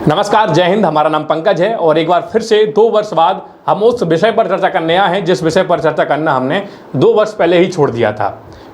नमस्कार, जय हिंद। हमारा नाम पंकज है और एक बार फिर से 2 वर्ष बाद हम उस विषय पर चर्चा करने आए हैं जिस विषय पर चर्चा करना हमने 2 वर्ष पहले ही छोड़ दिया था।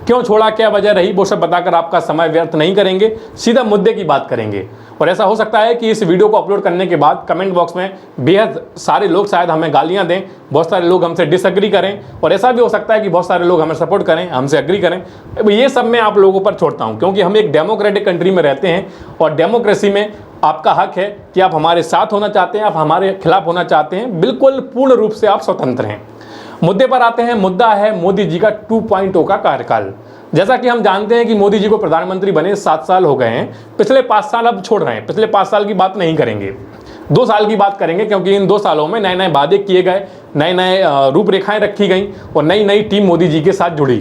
क्यों छोड़ा, क्या वजह रही, वो सब बताकर आपका समय व्यर्थ नहीं करेंगे, सीधा मुद्दे की बात करेंगे। और ऐसा हो सकता है कि इस वीडियो को अपलोड करने के बाद कमेंट बॉक्स में बेहद सारे लोग शायद हमें गालियां दें, बहुत सारे लोग हमसे डिसएग्री करें और ऐसा भी हो सकता है कि बहुत सारे लोग हमें सपोर्ट करें, हमसे एग्री करें। ये सब मैं आप लोगों पर छोड़ता हूं क्योंकि हम एक डेमोक्रेटिक कंट्री में रहते हैं और डेमोक्रेसी में आपका हक है कि आप हमारे साथ होना चाहते हैं, आप हमारे खिलाफ होना चाहते हैं, बिल्कुल पूर्ण रूप से आप स्वतंत्र हैं। मुद्दे पर आते हैं। मुद्दा है मोदी जी का 2.0 का कार्यकाल। जैसा कि हम जानते हैं कि मोदी जी को प्रधानमंत्री बने 7 साल हो गए हैं। पिछले 5 साल अब छोड़ रहे हैं, पिछले 5 साल की बात नहीं करेंगे, 2 साल की बात करेंगे क्योंकि इन 2 सालों में नए नए वादे किए गए, नए नए रूपरेखाएं रखी गई और नई नई टीम मोदी जी के साथ जुड़ी।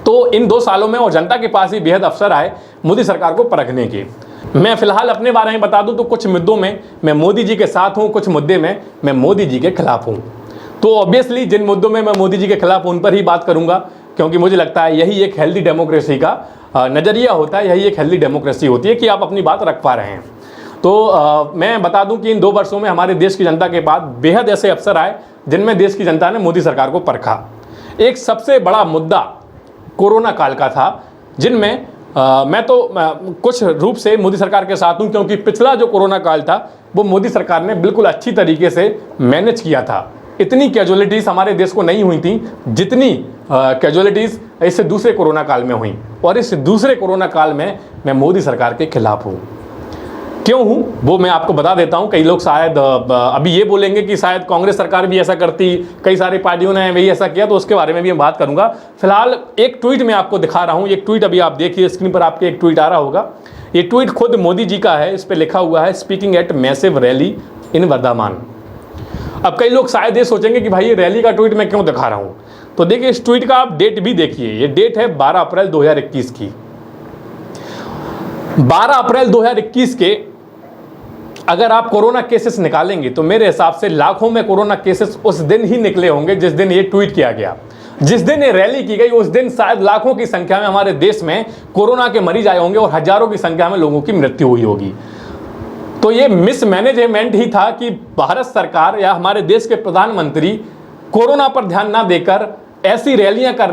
तो इन 2 सालों में और जनता के पास ही बेहद अवसर आए मोदी सरकार को परखने के। मैं फिलहाल अपने बारे में बता दूं तो कुछ मुद्दों में मैं मोदी जी के साथ हूं, कुछ मुद्दे में मैं मोदी जी के खिलाफ हूं। तो ऑब्वियसली जिन मुद्दों में मैं मोदी जी के खिलाफ उन पर ही बात करूंगा क्योंकि मुझे लगता है यही एक हेल्दी डेमोक्रेसी का नज़रिया होता है, यही एक हेल्दी डेमोक्रेसी होती है कि आप अपनी बात रख पा रहे हैं। तो मैं बता दूं कि इन 2 वर्षों में हमारे देश की जनता के पास बेहद ऐसे अवसर आए जिनमें देश की जनता ने मोदी सरकार को परखा। एक सबसे बड़ा मुद्दा कोरोना काल का था जिनमें मैं तो कुछ रूप से मोदी सरकार के साथ हूं क्योंकि पिछला जो कोरोना काल था वो मोदी सरकार ने बिल्कुल अच्छी तरीके से मैनेज किया था। इतनी कैजुअलिटीज़ हमारे देश को नहीं हुई थी जितनी कैजुअलिटीज़ इससे दूसरे कोरोना काल में हुई और इस दूसरे कोरोना काल में मैं मोदी सरकार के खिलाफ हूँ। क्यों हूँ वो मैं आपको बता देता हूँ। कई लोग शायद अभी ये बोलेंगे कि शायद कांग्रेस सरकार भी ऐसा करती, कई सारी पार्टियों ने वही ऐसा किया, तो उसके बारे में भी मैं बात करूँगा। फिलहाल एक ट्वीट मैं आपको दिखा रहा हूँ। एक ट्वीट अभी आप देखिए, स्क्रीन पर आपके एक ट्वीट आ रहा होगा। ये ट्वीट खुद मोदी जी का है। इस पर लिखा हुआ है speaking at massive rally in Bardhaman. अब कई लोग शायद ये सोचेंगे कि भाई ये रैली का ट्वीट मैं क्यों दिखा रहा हूँ, तो देखिए इस ट्वीट का आप डेट भी देखिए। ये डेट है 12 अप्रैल 2021 की। 12 अप्रैल 2021 के अगर आप कोरोना केसेस निकालेंगे तो मेरे हिसाब से लाखों में कोरोना केसेस उस दिन ही निकले होंगे जिस दिन ये ट्वीट किया गया। जिस दिन ये रैली की गई उस दिन शायद लाखों की संख्या में हमारे देश में कोरोना के मरीज आए होंगे और हजारों की संख्या में लोगों की मृत्यु हुई होगी। तो ये मिसमैनेजमेंट ही था कि भारत सरकार या हमारे देश के प्रधानमंत्री कोरोना पर ध्यान ना देकर ऐसी रैलियां कर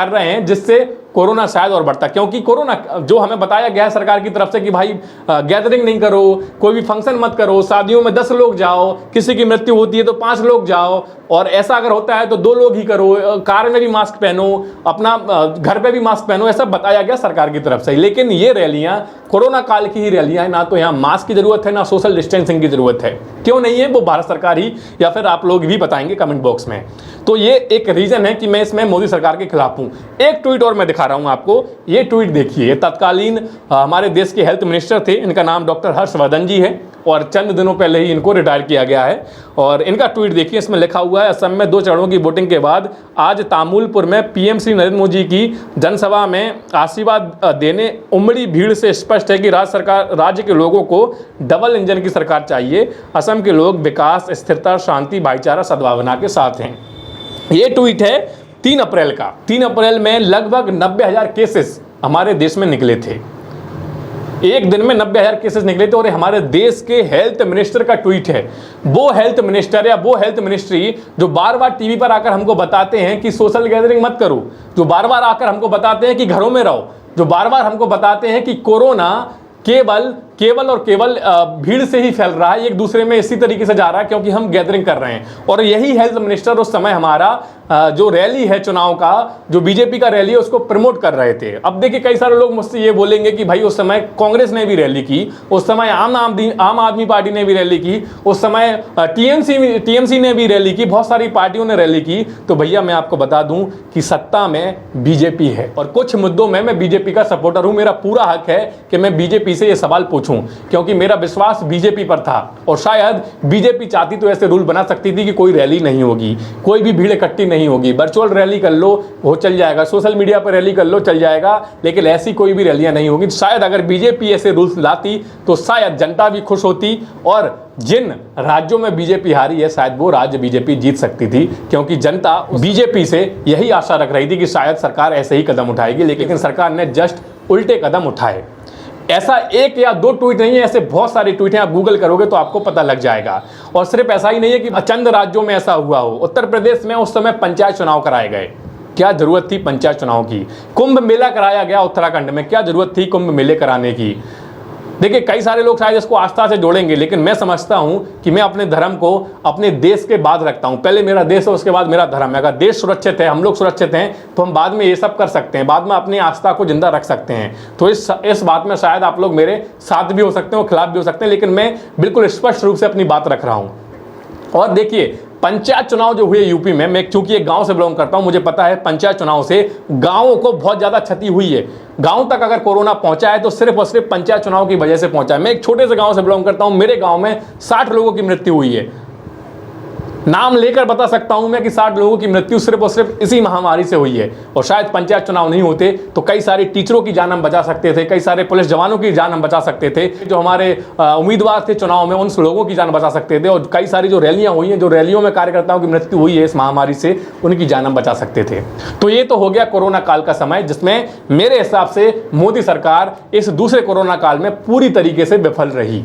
रहे हैं जिससे कोरोना शायद और बढ़ता। क्योंकि कोरोना जो हमें बताया गया है सरकार की तरफ से कि भाई गैदरिंग नहीं करो, कोई भी फंक्शन मत करो, शादियों में 10 लोग जाओ, किसी की मृत्यु होती है तो 5 लोग जाओ और ऐसा अगर होता है तो 2 लोग ही करो, कार में भी मास्क पहनो, अपना घर पे भी मास्क पहनो, ऐसा बताया गया सरकार की तरफ से। लेकिन ये रैलियां कोरोना काल की ही रैलियां हैं, ना तो यहाँ मास्क की जरूरत है ना सोशल डिस्टेंसिंग की जरूरत है। क्यों नहीं है वो भारत सरकार ही या फिर आप लोग भी बताएंगे कमेंट बॉक्स में। तो ये एक रीजन है कि मैं इसमें मोदी सरकार के खिलाफ हूँ। एक ट्वीट और मैं दिखा रहा हूँ आपको। ये ट्वीट देखिए, ये तत्कालीन हमारे देश के हेल्थ मिनिस्टर थे, इनका नाम डॉक्टर हर्षवर्धन जी है और चंद दिनों पहले ही इनको रिटायर किया गया है। और इनका ट्वीट देखिए, इसमें लिखा हुआ है असम में 2 चरणों की वोटिंग के बाद आज तामुलपुर में पीएम श्री नरेंद्र मोदी की जनसभा में आशीर्वाद देने उमड़ी भीड़ से स्पष्ट है कि राज्य के लोगों को डबल इंजन की सरकार चाहिए। असम के लोग विकास, स्थिरता, शांति, भाईचारा, सद्भावना के साथ हैं। ये ट्वीट है 3 अप्रैल का। 3 अप्रैल में लगभग 90,000 केसेस हमारे देश में निकले थे। एक दिन में 90,000 केसेस निकले थे और हमारे देश के हेल्थ मिनिस्टर का ट्वीट है। वो हेल्थ मिनिस्टर या वो हेल्थ मिनिस्ट्री जो बार बार टीवी पर आकर हमको बताते हैं कि सोशल गैदरिंग मत करो, जो बार बार आकर हमको बताते हैं कि घरों में रहो, जो बार बार हमको बताते हैं कि कोरोना केवल भीड़ से ही फैल रहा है, एक दूसरे में इसी तरीके से जा रहा है क्योंकि हम गैदरिंग कर रहे हैं। और यही हेल्थ मिनिस्टर उस समय हमारा जो रैली है चुनाव का, जो बीजेपी का रैली है, उसको प्रमोट कर रहे थे। अब देखिए कई सारे लोग मुझसे ये बोलेंगे कि भाई उस समय कांग्रेस ने भी रैली की, उस समय आम आदमी पार्टी ने भी रैली की, उस समय टीएमसी ने भी रैली की, बहुत सारी पार्टियों ने रैली की। तो भैया मैं आपको बता दूं कि सत्ता में बीजेपी है और कुछ मुद्दों में मैं बीजेपी का सपोर्टर हूं। मेरा पूरा हक है कि मैं बीजेपी से ये सवाल पूछूं क्योंकि मेरा विश्वास बीजेपी पर था और शायद बीजेपी चाहती तो ऐसे रूल बना सकती थी कि कोई रैली नहीं होगी, कोई भी भीड़ इकट्ठी नहीं होगी, वर्चुअल रैली कर लो वो चल जाएगा, सोशल मीडिया पर रैली कर लो चल जाएगा, लेकिन ऐसी कोई भी रैलियां नहीं होगी। शायद अगर बीजेपी ऐसे रूल्स लाती तो शायद जनता भी खुश होती और जिन राज्यों में बीजेपी हारी है शायद वो राज्य बीजेपी जीत सकती थी क्योंकि जनता बीजेपी से यही आशा रख रही थी कि शायद सरकार ऐसे ही कदम उठाएगी, लेकिन सरकार ने जस्ट उल्टे कदम उठाए। ऐसा एक या दो ट्वीट नहीं है, ऐसे बहुत सारे ट्वीट हैं, आप गूगल करोगे तो आपको पता लग जाएगा। और सिर्फ ऐसा ही नहीं है कि चंद राज्यों में ऐसा हुआ हो। उत्तर प्रदेश में उस समय पंचायत चुनाव कराए गए, क्या जरूरत थी पंचायत चुनाव की? कुंभ मेला कराया गया उत्तराखंड में, क्या जरूरत थी कुंभ मेले कराने की? देखिए, कई सारे लोग शायद इसको आस्था से जोड़ेंगे, लेकिन मैं समझता हूं कि मैं अपने धर्म को अपने देश के बाद रखता हूं। पहले मेरा देश है, उसके बाद मेरा धर्म है। अगर देश सुरक्षित है, हम लोग सुरक्षित हैं, तो हम बाद में ये सब कर सकते हैं, बाद में अपनी आस्था को जिंदा रख सकते हैं। तो इस बात में शायद आप लोग मेरे साथ भी हो सकते हैं और खिलाफ भी हो सकते हैं, लेकिन मैं बिल्कुल स्पष्ट रूप से अपनी बात रख रहा हूं। और देखिए, पंचायत चुनाव जो हुए यूपी में, मैं क्योंकि एक गांव से बिलोंग करता हूं, मुझे पता है पंचायत चुनाव से गांवों को बहुत ज्यादा क्षति हुई है। गांव तक अगर कोरोना पहुंचा है तो सिर्फ और सिर्फ पंचायत चुनाव की वजह से पहुंचा है। मैं एक छोटे से गांव से बिलोंग करता हूं, मेरे गांव में 60 लोगों की मृत्यु हुई है। नाम लेकर बता सकता हूं मैं कि 60 लोगों की मृत्यु सिर्फ और सिर्फ इसी महामारी से हुई है। और शायद पंचायत चुनाव नहीं होते तो कई सारे टीचरों की जान हम बचा सकते थे, कई सारे पुलिस जवानों की जान हम बचा सकते थे, जो हमारे उम्मीदवार थे चुनाव में, उन लोगों की जान बचा सकते थे। और कई सारी जो रैलियां हुई हैं, जो रैलियों में कार्यकर्ताओं की मृत्यु हुई है इस महामारी से, उनकी जान हम बचा सकते थे। तो ये तो हो गया कोरोना काल का समय, जिसमें मेरे हिसाब से मोदी सरकार इस दूसरे कोरोना काल में पूरी तरीके से विफल रही।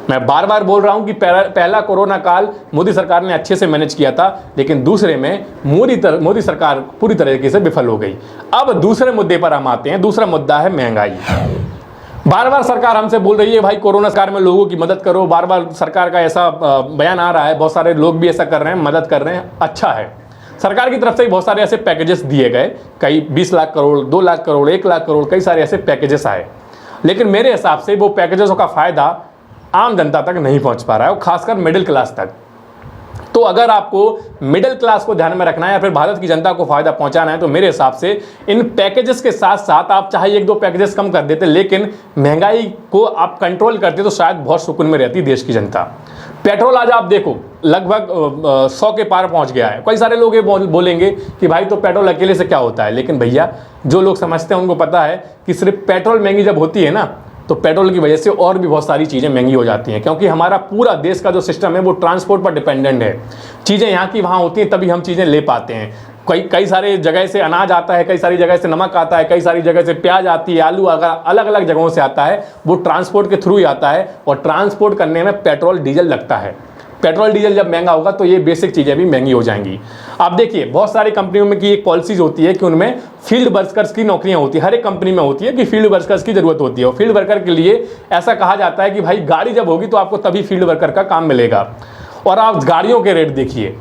मैं बार बार बोल रहा हूं कि पहला कोरोना काल मोदी सरकार ने अच्छे से मैनेज किया था, लेकिन दूसरे में मोदी सरकार पूरी तरीके से विफल हो गई। अब दूसरे मुद्दे पर हम आते हैं। दूसरा मुद्दा है महंगाई। बार बार सरकार हमसे बोल रही है भाई कोरोना काल में लोगों की मदद करो, बार बार सरकार का ऐसा बयान आ रहा है, बहुत सारे लोग भी ऐसा कर रहे हैं, मदद कर रहे हैं, अच्छा है। सरकार की तरफ से बहुत सारे ऐसे पैकेजेस दिए गए, कई 20 लाख करोड़, 2 लाख करोड़, 1 लाख करोड़, कई सारे ऐसे पैकेजेस आए, लेकिन मेरे हिसाब से वो पैकेजेस का फायदा आम जनता तक नहीं पहुंच पा रहा है, और खासकर मिडिल क्लास तक। तो अगर आपको मिडिल क्लास को ध्यान में रखना है या फिर भारत की जनता को फायदा पहुंचाना है, तो मेरे हिसाब से इन पैकेजेस के साथ साथ आप चाहे 1-2 पैकेजेस कम कर देते, लेकिन महंगाई को आप कंट्रोल करते तो शायद बहुत सुकून में रहती देश की जनता। पेट्रोल आज आप देखो लगभग 100 के पार पहुंच गया है। कई सारे लोग ये बोलेंगे कि भाई तो पेट्रोल अकेले से क्या होता है, लेकिन भैया जो लोग समझते हैं उनको पता है कि सिर्फ पेट्रोल महंगी जब होती है ना, तो पेट्रोल की वजह से और भी बहुत सारी चीज़ें महंगी हो जाती हैं, क्योंकि हमारा पूरा देश का जो सिस्टम है वो ट्रांसपोर्ट पर डिपेंडेंट है। चीज़ें यहाँ की वहाँ होती हैं, तभी हम चीज़ें ले पाते हैं। कई सारे जगह से अनाज आता है, कई सारी जगह से नमक आता है, कई सारी जगह से प्याज आती है, आलू अगर अलग अलग जगहों से आता है, वो ट्रांसपोर्ट के थ्रू ही आता है। और ट्रांसपोर्ट करने में पेट्रोल डीजल लगता है। पेट्रोल डीजल जब महंगा होगा तो ये बेसिक चीज़ें भी महंगी हो जाएंगी। आप देखिए, बहुत सारी कंपनियों में की एक पॉलिसीज होती है कि उनमें फील्ड वर्कर्स की नौकरियां होती है। हर एक कंपनी में होती है कि फील्ड वर्कर्स की जरूरत होती है, और फील्ड वर्कर के लिए ऐसा कहा जाता है कि भाई गाड़ी जब होगी तो आपको तभी फील्ड वर्कर का काम मिलेगा। और आप गाड़ियों के रेट देखिए,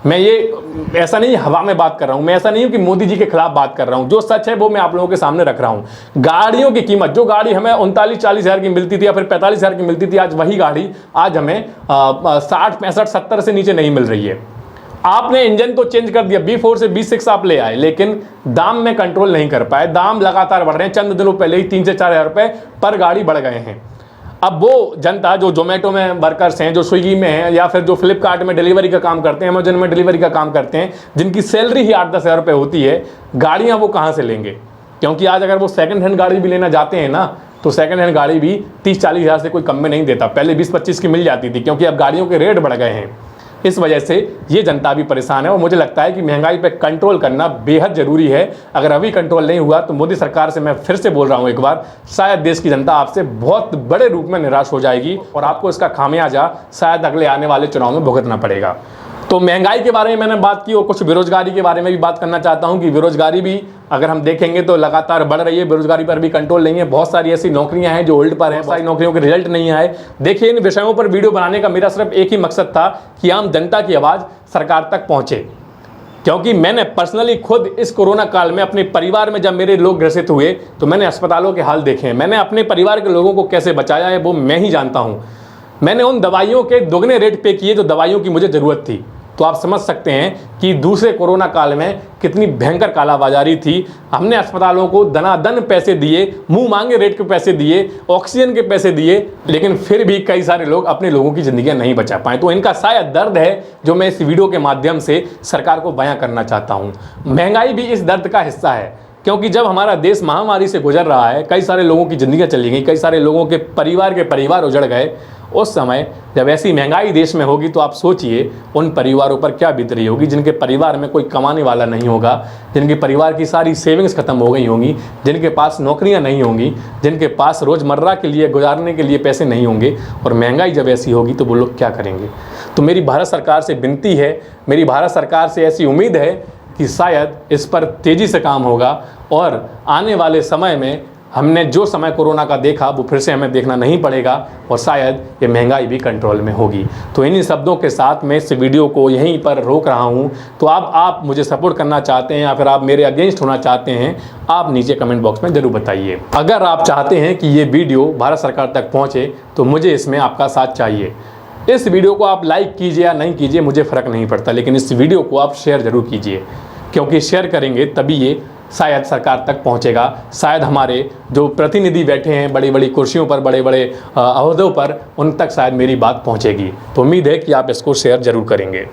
मैं ये ऐसा नहीं हवा में बात कर रहा हूँ, मैं ऐसा नहीं हूँ कि मोदी जी के खिलाफ बात कर रहा हूँ, जो सच है वो मैं आप लोगों के सामने रख रहा हूँ। गाड़ियों की कीमत, जो गाड़ी हमें 39-40 हज़ार की मिलती थी या फिर 45 हज़ार की मिलती थी, आज वही गाड़ी आज हमें 60, 65, 70 से नीचे नहीं मिल रही है। आपने इंजन तो चेंज कर दिया, B4 से B6 आप ले आए, लेकिन दाम में कंट्रोल नहीं कर पाए। दाम लगातार बढ़ रहे हैं, चंद दिनों पहले ही 3 से 4 हज़ार रुपये पर गाड़ी बढ़ गए हैं। अब वो जनता जो जोमेटो में वर्कर्स हैं, जो स्विगी में हैं, या फिर जो फ्लिपकार्ट में डिलीवरी का काम करते हैं, अमेजन में डिलीवरी का काम करते हैं, जिनकी सैलरी ही 8-10 हज़ार रुपये होती है, गाड़ियाँ वो कहाँ से लेंगे? क्योंकि आज अगर वो सेकंड हैंड गाड़ी भी लेना जाते हैं ना, तो सेकंड हैंड गाड़ी भी 30-40 हज़ार से कोई कम में नहीं देता। पहले 20-25 की मिल जाती थी, क्योंकि अब गाड़ियों के रेट बढ़ गए हैं। इस वजह से ये जनता भी परेशान है, और मुझे लगता है कि महंगाई पे कंट्रोल करना बेहद ज़रूरी है। अगर अभी कंट्रोल नहीं हुआ तो मोदी सरकार से मैं फिर से बोल रहा हूँ एक बार, शायद देश की जनता आपसे बहुत बड़े रूप में निराश हो जाएगी, और आपको इसका खामियाजा शायद अगले आने वाले चुनाव में भुगतना पड़ेगा। तो महंगाई के बारे में मैंने बात की, और कुछ बेरोजगारी के बारे में भी बात करना चाहता हूं कि बेरोजगारी भी अगर हम देखेंगे तो लगातार बढ़ रही है। बेरोजगारी पर भी कंट्रोल नहीं है। बहुत सारी ऐसी नौकरियां हैं जो होल्ड पर हैं, बहुत सारी नौकरियों के रिजल्ट नहीं आए। देखिए, इन विषयों पर वीडियो बनाने का मेरा सिर्फ एक ही मकसद था कि आम जनता की आवाज़ सरकार तक पहुँचे, क्योंकि मैंने पर्सनली खुद इस कोरोना काल में अपने परिवार में जब मेरे लोग ग्रसित हुए तो मैंने अस्पतालों के हाल देखे हैं। मैंने अपने परिवार के लोगों को कैसे बचाया है वो मैं ही जानता हूँ। मैंने उन दवाइयों के दोगुने रेट पे किए जो दवाइयों की मुझे ज़रूरत थी। तो आप समझ सकते हैं कि दूसरे कोरोना काल में कितनी भयंकर कालाबाजारी थी। हमने अस्पतालों को दनादन पैसे दिए, मुंह मांगे रेट के पैसे दिए, ऑक्सीजन के पैसे दिए, लेकिन फिर भी कई सारे लोग अपने लोगों की ज़िंदगियां नहीं बचा पाए। तो इनका शायद दर्द है जो मैं इस वीडियो के माध्यम से सरकार को बयां करना चाहता हूं। महंगाई भी इस दर्द का हिस्सा है, क्योंकि जब हमारा देश महामारी से गुजर रहा है, कई सारे लोगों की ज़िंदगियाँ चली गई, कई सारे लोगों के परिवार उजड़ गए, उस समय जब ऐसी महंगाई देश में होगी तो आप सोचिए उन परिवारों पर क्या बीत रही होगी, जिनके परिवार में कोई कमाने वाला नहीं होगा, जिनके परिवार की सारी सेविंग्स खत्म हो गई होंगी, जिनके पास नौकरियां नहीं होंगी, जिनके पास रोज़मर्रा के लिए गुजारने के लिए पैसे नहीं होंगे, और महंगाई जब ऐसी होगी तो वो लोग क्या करेंगे। तो मेरी भारत सरकार से विनती है, मेरी भारत सरकार से ऐसी उम्मीद है कि शायद इस पर तेज़ी से काम होगा और आने वाले समय में हमने जो समय कोरोना का देखा वो फिर से हमें देखना नहीं पड़ेगा और शायद ये महंगाई भी कंट्रोल में होगी। तो इन्हीं शब्दों के साथ मैं इस वीडियो को यहीं पर रोक रहा हूँ। तो आप मुझे सपोर्ट करना चाहते हैं या फिर आप मेरे अगेंस्ट होना चाहते हैं, आप नीचे कमेंट बॉक्स में ज़रूर बताइए। अगर आप चाहते हैं कि ये वीडियो भारत सरकार तक पहुँचे तो मुझे इसमें आपका साथ चाहिए। इस वीडियो को आप लाइक कीजिए या नहीं कीजिए, मुझे फ़र्क नहीं पड़ता, लेकिन इस वीडियो को आप शेयर ज़रूर कीजिए, क्योंकि शेयर करेंगे तभी ये शायद सरकार तक पहुंचेगा। शायद हमारे जो प्रतिनिधि बैठे हैं बड़ी बड़ी कुर्सियों पर, बड़े बड़े अहदों पर, उन तक शायद मेरी बात पहुंचेगी। तो उम्मीद है कि आप इसको शेयर ज़रूर करेंगे।